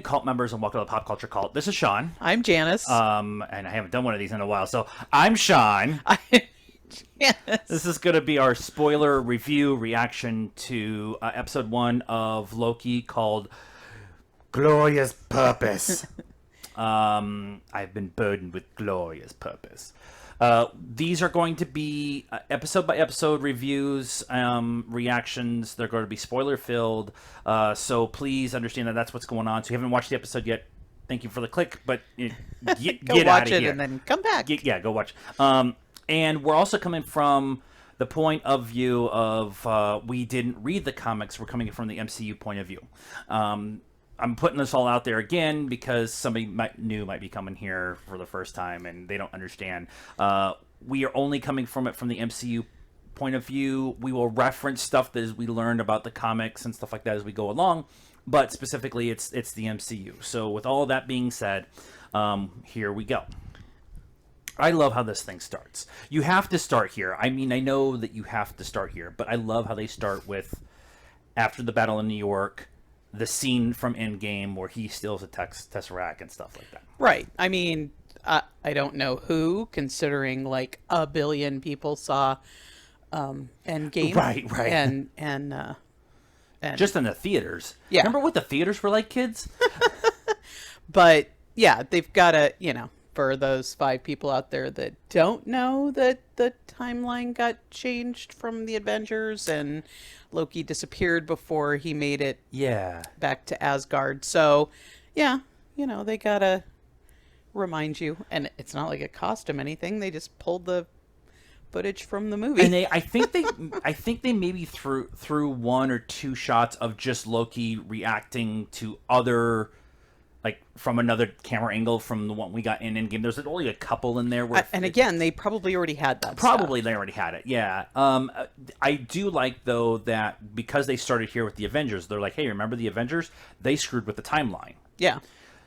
cult members, and welcome to the Pop Culture Cult. This is Sean. I'm Janice. And I haven't done one of these in a while, so I'm Sean. Janice. This is going to be our spoiler review reaction to episode 1 of Loki called Glorious Purpose. I've been burdened with glorious purpose. These are going to be episode by episode reviews, reactions. They're going to be spoiler filled. So please understand that that's what's going on. So if you haven't watched the episode yet, thank you for the click, but get Go out watch of it here. and then come back. Yeah, go watch. And we're also coming from the point of view of we didn't read the comics. We're coming from the MCU point of view. I'm putting this all out there again because somebody might be coming here for the first time and they don't understand. We are only coming from it from the MCU point of view. We will reference stuff that we learned about the comics and stuff like that as we go along, but specifically it's the MCU. So with all that being said, here we go. I love how this thing starts. You have to start here. I mean, I know that you have to start here, but I love how they start with after the battle in New York, the scene from Endgame where he steals a Tesseract and stuff like that. Right. I mean, I don't know who, considering like a billion people saw Endgame. Right. And Just in the theaters. Yeah. Remember what the theaters were like, kids? But yeah, they've got to, for those 5 people out there that don't know that the timeline got changed from the Avengers and Loki disappeared before he made it back to Asgard. So, yeah, they got to remind you. And it's not like it cost them anything. They just pulled the footage from the movie. And I think they maybe threw 1 or 2 shots of just Loki reacting to other, like from another camera angle from the one we got in Endgame. There's only a couple in there. And again, they probably already had that Probably stuff. they already had it, yeah. I do like, though, that because they started here with the Avengers, they're like, hey, remember the Avengers? They screwed with the timeline. Yeah.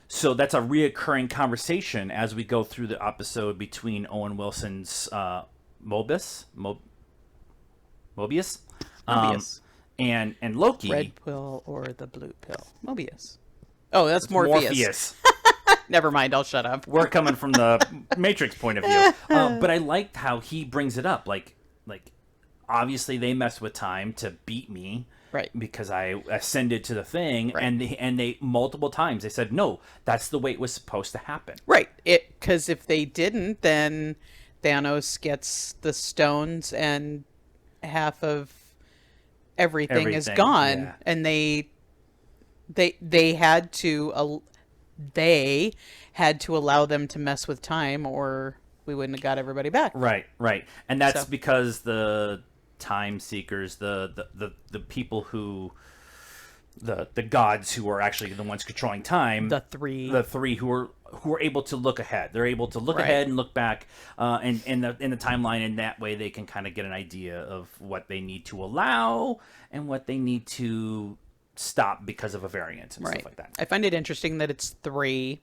So that's a reoccurring conversation as we go through the episode between Owen Wilson's Mobius. And Loki. Red pill or the blue pill? Mobius. Oh, that's Morpheus. Never mind, I'll shut up. We're coming from the Matrix point of view. But I liked how he brings it up. Like obviously they messed with time to beat me. Right. Because I ascended to the thing. Right. And they multiple times, they said, no, that's the way it was supposed to happen. Right. Because if they didn't, then Thanos gets the stones and half of everything is gone. Yeah. And they had to allow them to mess with time, or we wouldn't have got everybody back. Right. And that's because the time seekers, the people who the gods who are actually the ones controlling time, the three who are able to look ahead. They're able to look ahead and look back in the timeline, and that way they can kind of get an idea of what they need to allow and what they need to stop because of a variant and stuff like that. I find it interesting that it's 3.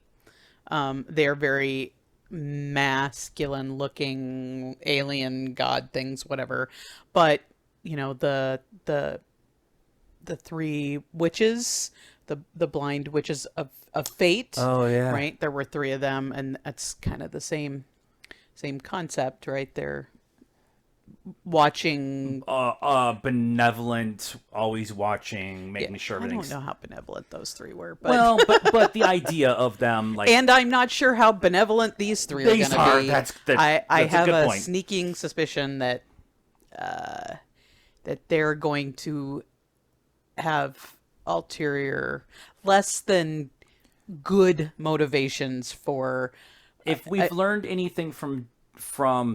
They're very masculine looking alien god things, whatever. But, the 3 witches, the blind witches of fate. Oh yeah. Right? There were 3 of them, and that's kind of the same concept, right? They're watching, benevolent, always watching, making sure everything's... I don't know how benevolent those 3 were, but but the idea of them, like, and I'm not sure how benevolent these 3 are going to be. That's I have a point. sneaking suspicion that they're going to have ulterior, less than good motivations for. If we've learned anything from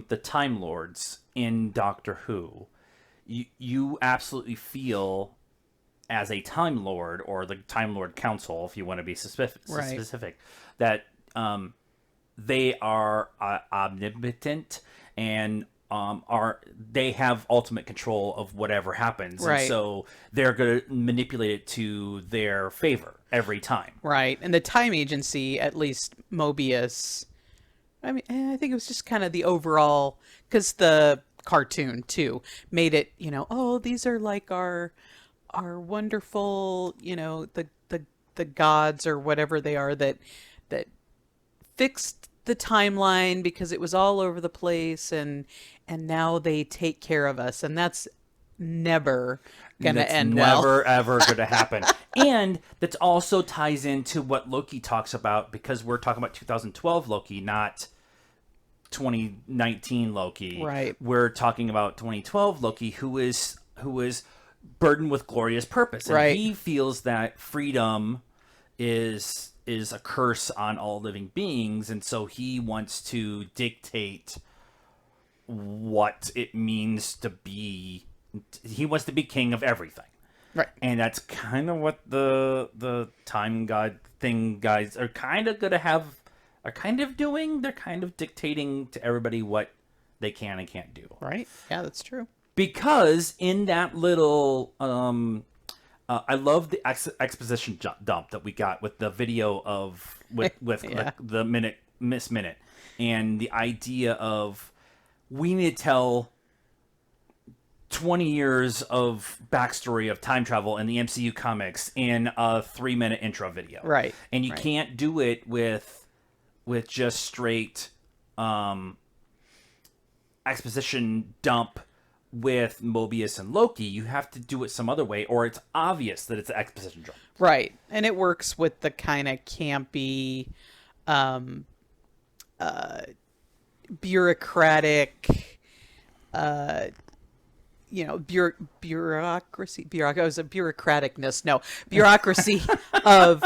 the Time Lords in Doctor Who, you absolutely feel, as a Time Lord, or the Time Lord Council, if you want to be specific, that they are omnipotent and they have ultimate control of whatever happens, and so they're going to manipulate it to their favor every time. Right, and the Time Agency, at least Mobius. I mean, I think it was just kind of the overall, because the cartoon too made it, these are like our wonderful, the the gods or whatever they are that fixed the timeline because it was all over the place, and now they take care of us, and that's never gonna That's end well. never ever going to happen. And that also ties into what Loki talks about, because we're talking about 2012 Loki, not 2019 Loki. Right. We're talking about 2012 Loki, who is burdened with glorious purpose, and Right. he feels that freedom is a curse on all living beings, and so he wants to dictate what it means to be. He wants to be king of everything. Right. And that's kind of what the time god thing guys are kind of doing. They're kind of dictating to everybody what they can and can't do. Right. Yeah, that's true. Because in that little, I love the exposition dump that we got with the video of with Yeah. the minute, and the idea of we need to tell 20 years of backstory of time travel in the MCU comics in a 3-minute intro video. Right. And you Right. can't do it with just straight exposition dump with Mobius and Loki. You have to do it some other way, or it's obvious that it's an exposition dump. Right. And it works with the kind of campy, bureaucratic, bureaucracy. I was a bureaucraticness. No, bureaucracy of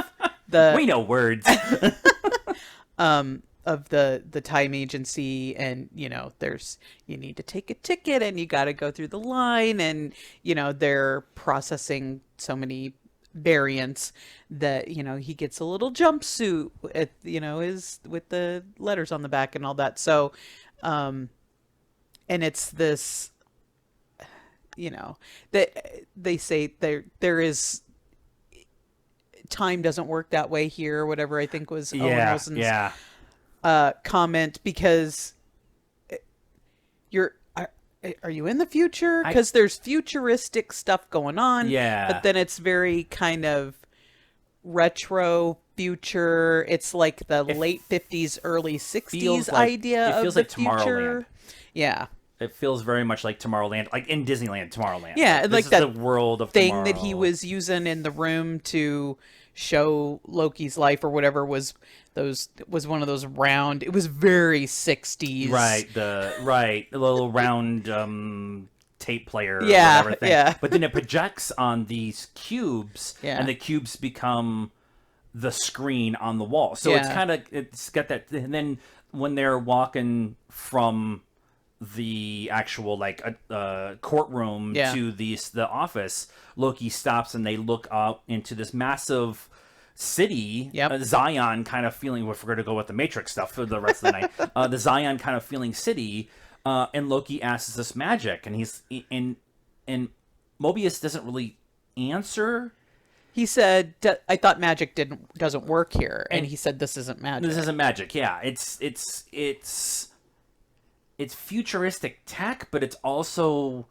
the We know words. of the time agency, and you need to take a ticket and you got to go through the line, and they're processing so many variants that he gets a little jumpsuit at is with the letters on the back and all that. So and it's this that they say there is time doesn't work that way here, or whatever, I think was Owen Wilson's comment, because are you in the future? Because there's futuristic stuff going on, but then it's very kind of retro future. It's like the late 50s, early 60s idea of the future. Tomorrowland. Yeah. It feels very much like Tomorrowland, like in Disneyland, Tomorrowland. Yeah, this like is that the world of thing tomorrow. that he was using in the room to show Loki's life or whatever was one of those round. It was very 60s. Right, the little round tape player. Yeah, or whatever thing. yeah. But then it projects on these cubes, Yeah. and the cubes become the screen on the wall. So it's got that. And then when they're walking from the actual courtroom to the office, Loki stops and they look out into this massive city. Zion kind of feeling, if we're going to go with the Matrix stuff for the rest of the night, the Zion kind of feeling city, and Loki asks this magic, and and Mobius doesn't really answer. He said, "I thought magic doesn't work here," and he said, "This isn't magic. This isn't magic." Yeah, it's futuristic tech, but it's also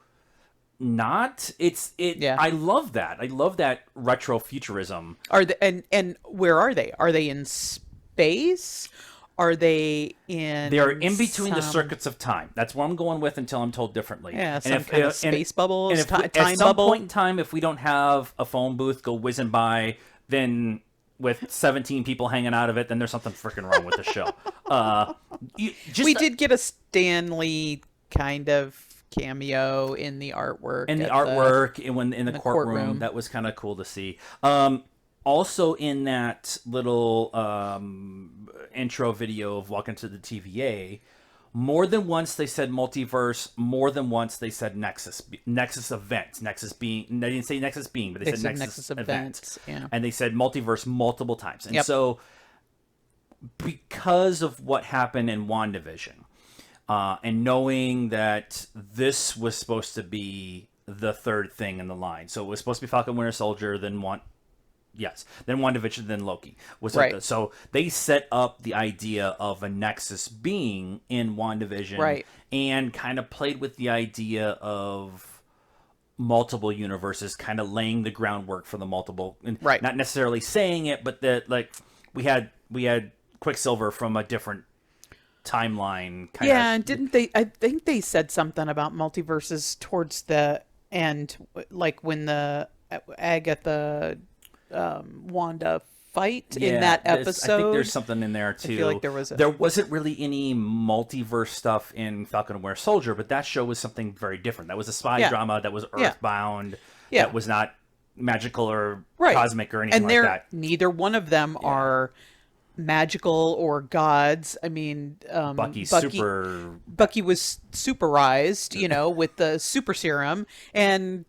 not. I love that. I love that retro futurism. Are they, and where are they? Are they in space? Are they in? They are in between the circuits of time. That's what I'm going with until I'm told differently. Yeah, some kind of space bubble, and if time at some bubble. point in time, if we don't have a phone booth go whizzing by, then with 17 people hanging out of it, then there's something freaking wrong with the show. We did get a Stanley kind of cameo in the artwork. In the courtroom, that was kind of cool to see. Also in that little intro video of Walking to the TVA, more than once they said multiverse, more than once they said Nexus events. Nexus being, they didn't say Nexus being, but they said Nexus events. Yeah. And they said multiverse multiple times. And so because of what happened in WandaVision, and knowing that this was supposed to be the third thing in the line. So it was supposed to be Falcon Winter Soldier, then WandaVision, then Loki. So they set up the idea of a Nexus being in WandaVision, and kind of played with the idea of multiple universes, kind of laying the groundwork for the multiple, and Right. not necessarily saying it, but that like we had Quicksilver from a different timeline. Yeah, and didn't they? I think they said something about multiverses towards the end, like when the Agatha Wanda fight in that episode. I think there's something in there too. I feel like there was there wasn't really any multiverse stuff in Falcon and Winter Soldier, but that show was something very different. That was a spy drama that was Earthbound. Yeah. That was not magical or cosmic or anything and like that. Neither one of them are magical or gods. I mean, Bucky was superized, you know, with the super serum, and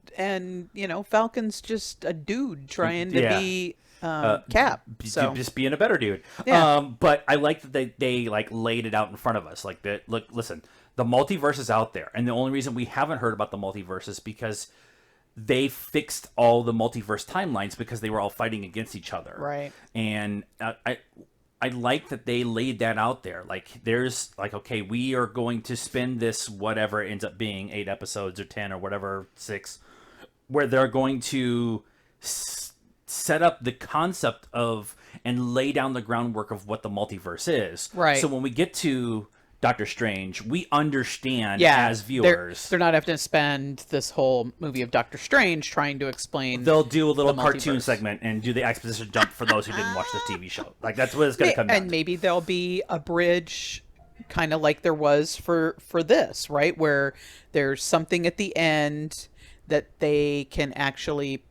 you know, Falcon's just a dude trying to be Cap. So just being a better dude. Yeah. But I like that they like laid it out in front of us. Like that. Look, listen, the multiverse is out there, and the only reason we haven't heard about the multiverse is because they fixed all the multiverse timelines because they were all fighting against each other. Right. And I like that they laid that out there. Like there's like, okay, we are going to spend this, whatever it ends up being, 8 episodes or 10 or whatever, 6, where they're going to set up the concept of and lay down the groundwork of what the multiverse is. Right. So when we get to Doctor Strange, we understand as viewers. They're not having to spend this whole movie of Doctor Strange trying to explain. They'll do a little the cartoon multiverse. segment and do the exposition dump for those who didn't watch the TV show. Like that's what it's going to come down And to. maybe there'll be a bridge, kind of like there was for this, right? Where there's something at the end that they can actually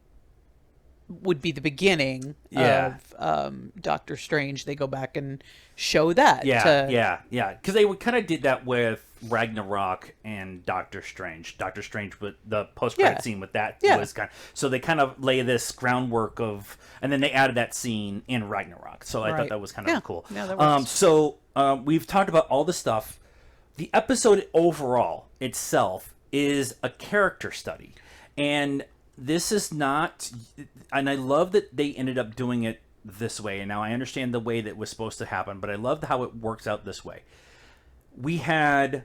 would be the beginning of Doctor Strange. They go back and show that. Yeah. Because they kind of did that with Ragnarok and Doctor Strange. Doctor Strange, with the post-credit scene with that was kind of, so they kind of lay this groundwork of, and then they added that scene in Ragnarok. So I thought that was kind of cool. Yeah, that works. So we've talked about all the stuff. The episode overall itself is a character study, and this is not, and I love that they ended up doing it this way. And now I understand the way that was supposed to happen, but I loved how it works out this way. We had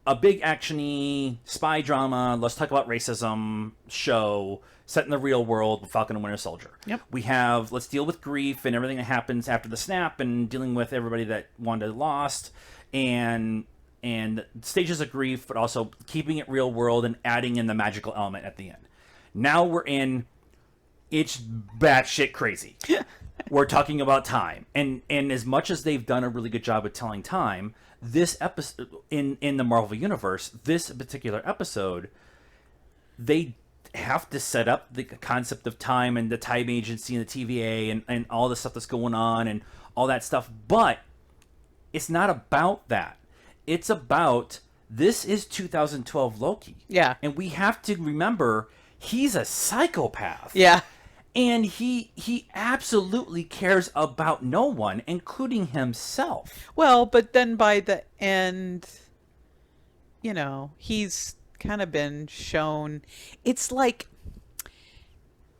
a big actiony spy drama, let's talk about racism show set in the real world with Falcon and Winter Soldier. Yep. We have let's deal with grief and everything that happens after the snap and dealing with everybody that Wanda lost and stages of grief, but also keeping it real world and adding in the magical element at the end. Now we're in, it's batshit crazy. We're talking about time, and as much as they've done a really good job of telling time, this episode in the Marvel universe, this particular episode, they have to set up the concept of time and the time agency and the TVA and all the stuff that's going on and all that stuff. But it's not about that. It's about, this is 2012 Loki. Yeah. And we have to remember, he's a psychopath. Yeah. And he absolutely cares about no one, including himself. Well, but then by the end, you know, he's kind of been shown. It's like,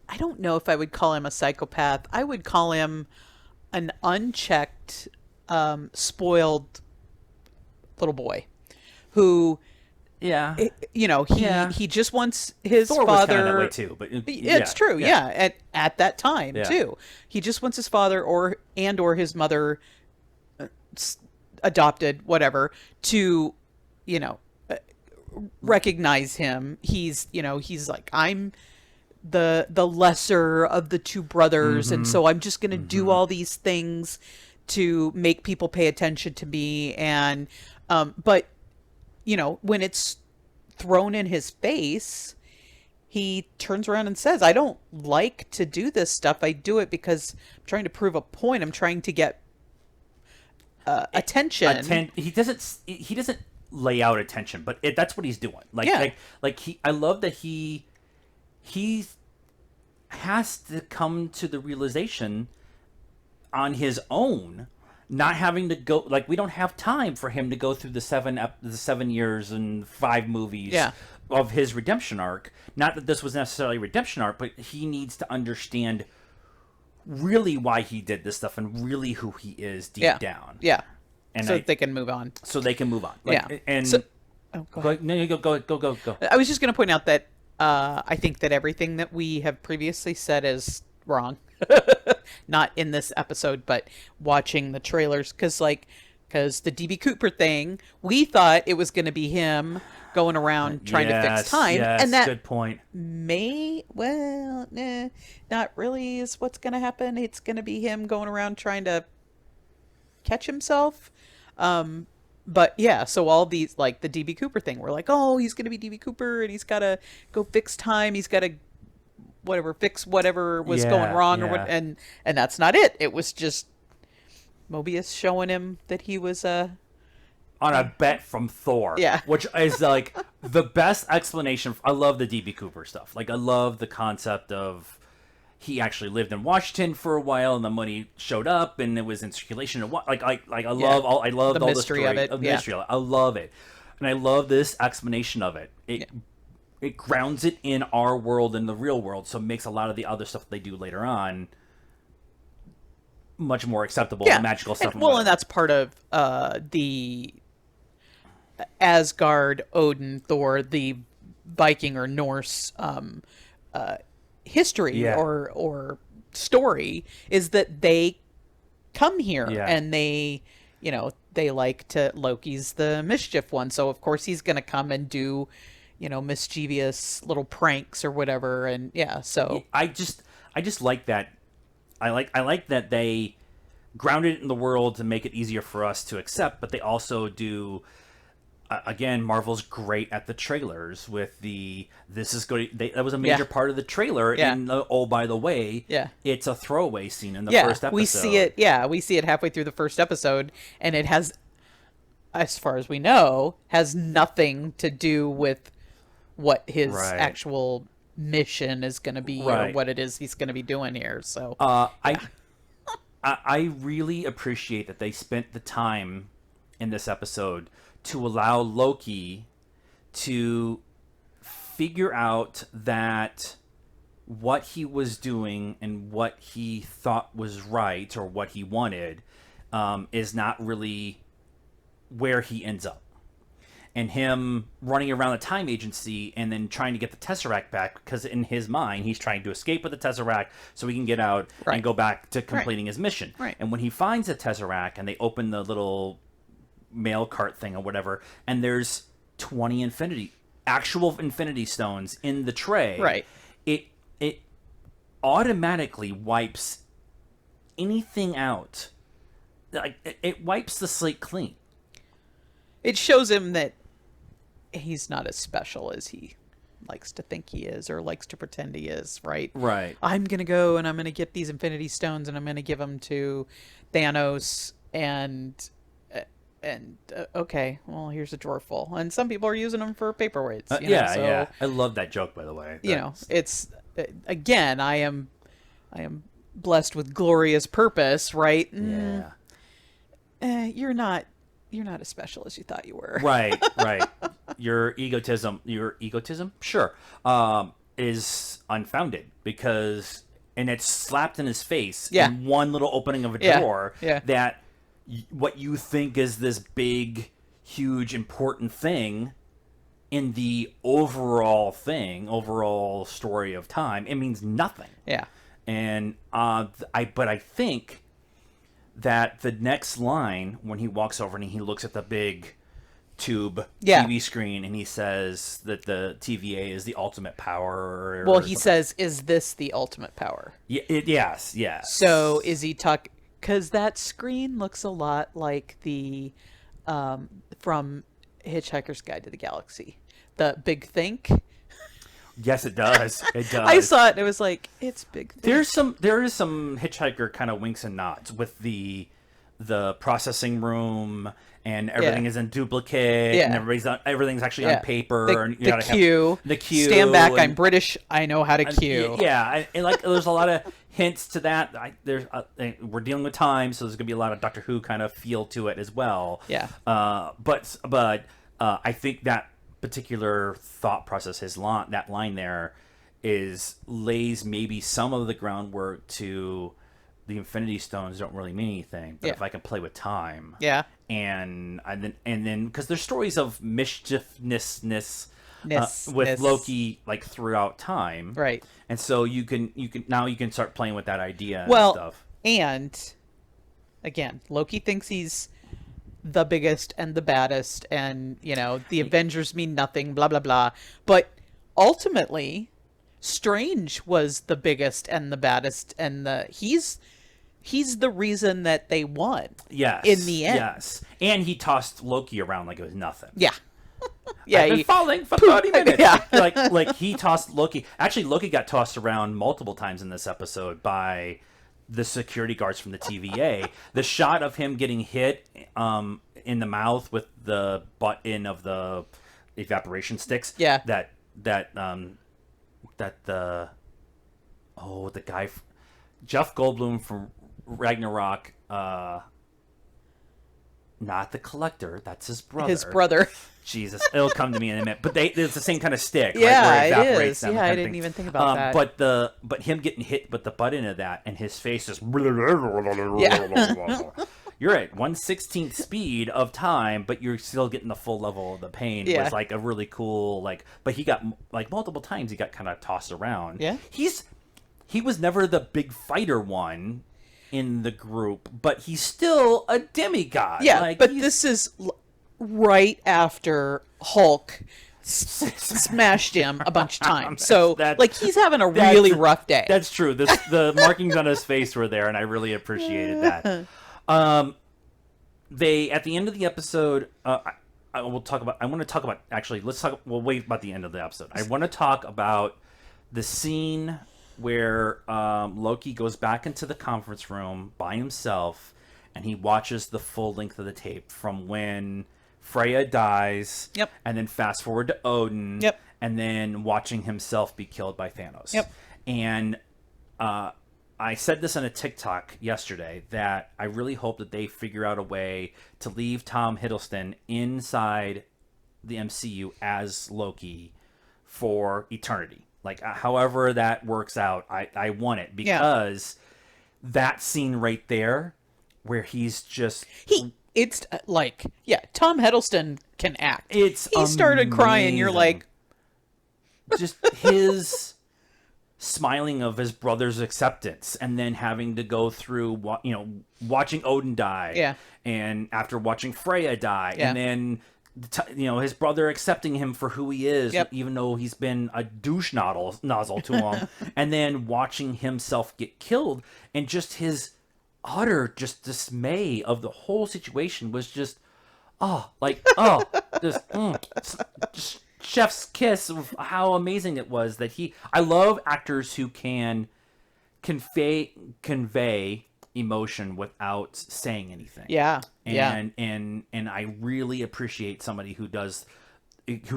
I don't know if I would call him a psychopath. I would call him an unchecked, spoiled little boy who, you know, he just wants his Thor father. was kind of that way too, but It's true. Yeah. At that time too, he just wants his father or his mother, adopted, whatever, to, you know, recognize him. He's like, I'm the lesser of the two brothers, and so I'm just gonna do all these things to make people pay attention to me. And but you know, when it's thrown in his face, he turns around and says, I don't like to do this stuff. I do it because I'm trying to prove a point. I'm trying to get attention. He doesn't lay out attention, but that's what he's doing. I love that he has to come to the realization on his own, not having to go, like, we don't have time for him to go through the 7 years and 5 movies of his redemption arc. Not that this was necessarily a redemption arc, but he needs to understand really why he did this stuff and really who he is deep down. Yeah. And so they can move on. So they can move on. Yeah. And so, oh, go ahead. No, you go. I was just going to point out that I think that everything that we have previously said is wrong. Not in this episode, but watching the trailers, because the DB Cooper thing, we thought it was going to be him going around trying to fix time, and that good point. nah, not really is what's going to happen. It's going to be him going around trying to catch himself. But yeah, so all these, like the DB Cooper thing, we're like, oh, he's gonna be DB Cooper and he's gotta go fix time. He's gotta fix whatever was going wrong or what, and that's not it. It was just Mobius showing him that he was on a bet from Thor. Yeah. Which is like the best explanation. I love the DB Cooper stuff. Like I love the concept of he actually lived in Washington for a while, and the money showed up, and it was in circulation. And I love all the mystery the of it. mystery. I love it, and I love this explanation of it. It grounds it in our world, in the real world, so it makes a lot of the other stuff they do later on much more acceptable. The magical stuff. And that's part of the Asgard, Odin, Thor, the Viking or Norse history or story, is that they come here and they like to, Loki's the mischief one, so of course he's gonna come and do mischievous little pranks or whatever. And so I just like that. I like that they grounded it in the world to make it easier for us to accept, but they also do. Again, Marvel's great at the trailers with that was a major part of the trailer. In the, oh, by the way, it's a throwaway scene in the first episode. We see it halfway through the first episode, and it has, as far as we know, has nothing to do with what his actual mission is going to be or what it is he's going to be doing here. So I really appreciate that they spent the time in this episode to allow Loki to figure out that what he was doing and what he thought was right or what he wanted is not really where he ends up. And him running around the time agency and then trying to get the Tesseract back, because in his mind he's trying to escape with the Tesseract so he can get out and go back to completing his mission. And when he finds the Tesseract and they open the little mail cart thing or whatever, and there's 20 actual infinity stones in the tray, it automatically wipes anything out. Like it wipes the slate clean. It shows him that he's not as special as he likes to think he is, or likes to pretend he is. Right. I'm gonna go and I'm gonna get these infinity stones and I'm gonna give them to Thanos, and okay, well, here's a drawer full, and some people are using them for paperweights. I love that joke, by the way. It's again, I am blessed with glorious purpose, right? You're not as special as you thought you were. Right. Your egotism, sure, is unfounded, because, and it's slapped in his face in one little opening of a drawer that what you think is this big, huge, important thing in the overall story of time, it means nothing. And I think that the next line, when he walks over and he looks at the big tube TV screen and he says that the TVA is the ultimate power. Well, he says, "Is this the ultimate power?" Yes. So is he talking? Because that screen looks a lot like the from Hitchhiker's Guide to the Galaxy, the Big Think. Yes, it does. I saw it and it was like, it's Big Think. There is some Hitchhiker kind of winks and nods with the processing room, and everything is in duplicate, and everything's actually on paper. And you gotta have the queue. Stand back. I'm British. I know how to queue. And like there's a lot of hints to that. We're dealing with time, so there's gonna be a lot of Doctor Who kind of feel to it as well. But I think that particular thought process, that line there, lays maybe some of the groundwork to the Infinity Stones don't really mean anything, but if I can play with time, and then because there's stories of mischievousness with Loki like throughout time, right? And so you can start playing with that idea and Well, stuff. and again, Loki thinks he's the biggest and the baddest, and the Avengers mean nothing, blah blah blah. But ultimately, Strange was the biggest and the baddest, and he's the reason that they won. Yes, in the end. Yes, and he tossed Loki around like it was nothing. Yeah. Yeah, I've been falling for 30 minutes. Yeah. like he tossed Loki. Actually, Loki got tossed around multiple times in this episode by the security guards from the TVA. The shot of him getting hit in the mouth with the butt end of the evaporation sticks. Yeah. The guy Jeff Goldblum from Ragnarok, not the Collector, that's his brother. His brother. Jesus, it'll come to me in a minute. But it's the same kind of stick, yeah, right? Where it evaporates it is. them. Yeah, I didn't even think about that. But him getting hit with the butt end of that, and his face is. Yeah. You're at 1/16th speed of time, but you're still getting the full level of the pain. Yeah. Was like a really cool but he got like multiple times he got kind of tossed around. Yeah. He was never the big fighter one in the group, but he's still a demigod. Yeah, but this is right after Hulk smashed him a bunch of times. So, he's having a really rough day. That's true. The markings on his face were there, and I really appreciated that. They at the end of the episode, we'll talk about. I want to talk about actually. We'll wait about the end of the episode. I want to talk about the scene where Loki goes back into the conference room by himself, and he watches the full length of the tape from when Freya dies. Yep. And then fast forward to Odin. Yep. And then watching himself be killed by Thanos. Yep. And I said this on a TikTok yesterday that I really hope that they figure out a way to leave Tom Hiddleston inside the MCU as Loki for eternity. Like, however that works out, I want it because that scene right there where he's just... It's Tom Hiddleston can act. He started crying. You're like... Just his... smiling of his brother's acceptance, and then having to go through watching Odin die, and after watching Freya die, and then his brother accepting him for who he is, even though he's been a douche nozzle to him, and then watching himself get killed, and just his utter dismay of the whole situation was just just chef's kiss of how amazing it was that I love actors who can convey emotion without saying anything. Yeah. And I really appreciate somebody who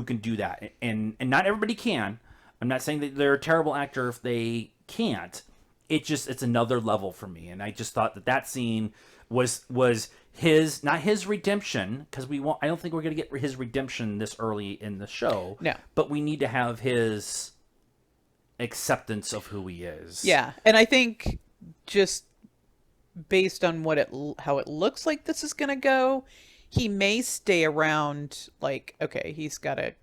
can do that. And not everybody can. I'm not saying that they're a terrible actor if they can't. It's another level for me. And I just thought that scene was not his redemption, because I don't think we're going to get his redemption this early in the show. No. But we need to have his acceptance of who he is. Yeah. And I think just based on how it looks like this is going to go, he may stay around. Like, okay, he's got to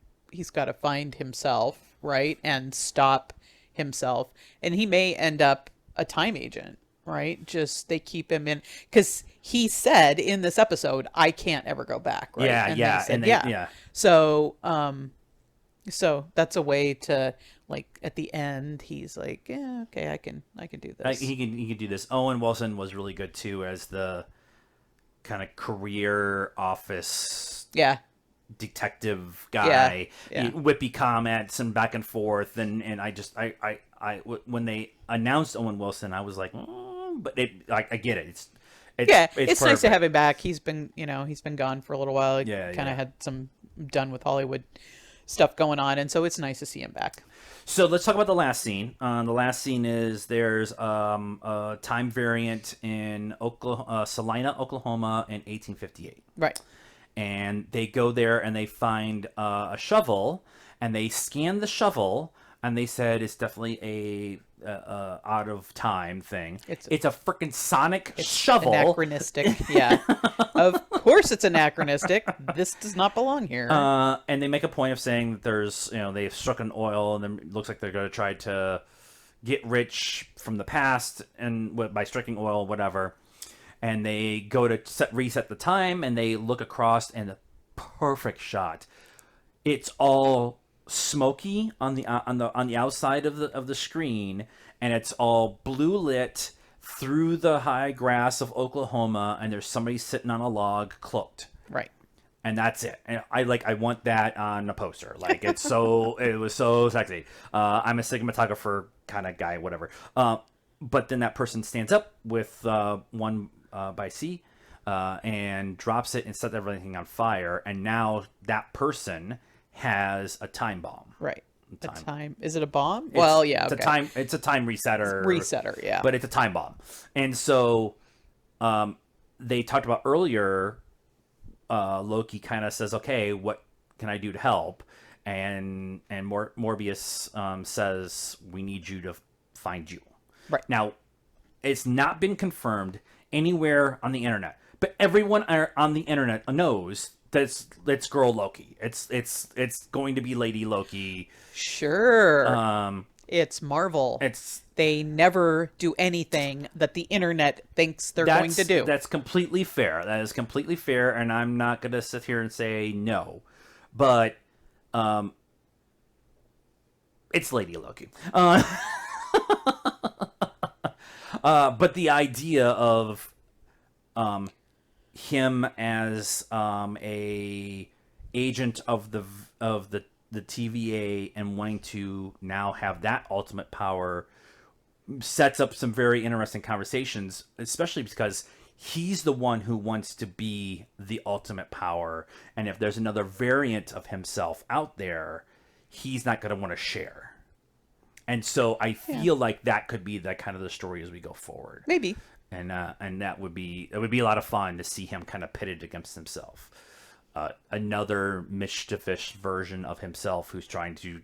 find himself, right? And stop himself. And he may end up a time agent, right? Just they keep him in, because he said in this episode, I can't ever go back, right? Yeah. So that's a way to, like, at the end, he's like, yeah, okay, I can do this. He can do this. Owen Wilson was really good too as the kind of career office detective guy. Whippy comments and back and forth, and I when they announced Owen Wilson, I was like, but I get it. It's nice to have him back. He's been gone for a little while. He kind of had some done with Hollywood stuff going on, and so it's nice to see him back. So let's talk about the last scene. The last scene is there's a time variant in Salina, Oklahoma in 1858. Right. And they go there and they find a shovel, and they scan the shovel, and they said it's definitely out of time thing. It's It's a freaking sonic shovel. anachronistic. Yeah. Of course it's anachronistic. This does not belong here. And they make a point of saying that there's, they've struck an oil, and then it looks like they're going to try to get rich from the past and by striking oil, whatever. And they go to reset the time, and they look across, and the perfect shot. It's all smoky on the outside of the screen, and it's all blue lit through the high grass of Oklahoma, and there's somebody sitting on a log cloaked. Right. And that's it. And I want that on a poster. Like, it was so sexy. I'm a cinematographer kind of guy, whatever. But then that person stands up with one by C and drops it and sets everything on fire. And now that person has a time bomb. Right. A time. Is it a bomb? Well, yeah. It's okay. It's a time resetter. Resetter, yeah. But it's a time bomb. And so they talked about earlier, Loki kind of says, okay, what can I do to help? And Morbius says, we need you to find you. Right. Now, it's not been confirmed anywhere on the internet, but everyone on the internet knows that it's girl Loki. It's going to be Lady Loki. Sure. It's Marvel. They never do anything that the internet thinks they're going to do. That's completely fair. That is completely fair, and I'm not going to sit here and say no. But it's Lady Loki. But the idea of him as a agent of the TVA and wanting to now have that ultimate power sets up some very interesting conversations, especially because he's the one who wants to be the ultimate power, and if there's another variant of himself out there, he's not going to want to share. And so I feel like that could be that kind of the story as we go forward. Maybe. And that would be a lot of fun to see him kind of pitted against himself. Another mischievous version of himself who's trying to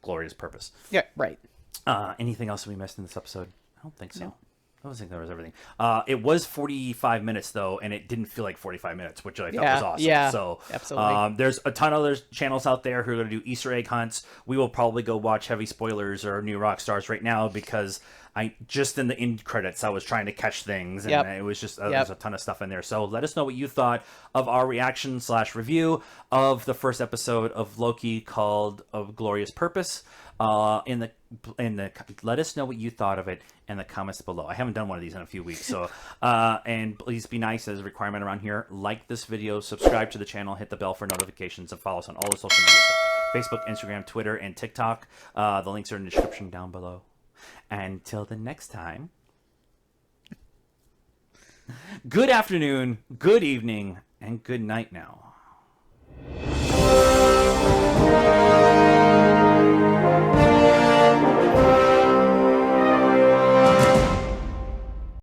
glorious purpose. Yeah, right. Anything else we missed in this episode? I don't think so. No. I don't think that was everything. It was 45 minutes, though, and it didn't feel like 45 minutes, which I thought was awesome. Yeah, so, absolutely. There's a ton of other channels out there who are going to do Easter egg hunts. We will probably go watch Heavy Spoilers or New Rockstars right now because just in the end credits, I was trying to catch things, and it was just there's a ton of stuff in there. So let us know what you thought of our reaction / review of the first episode of Loki called "Of Glorious Purpose." Let us know what you thought of it in the comments below. I haven't done one of these in a few weeks, so and please be nice as a requirement around here. Like this video, subscribe to the channel, hit the bell for notifications, and follow us on all the social media stuff: Facebook, Instagram, Twitter, and TikTok. The links are in the description down below. Until the next time, good afternoon, good evening, and good night now.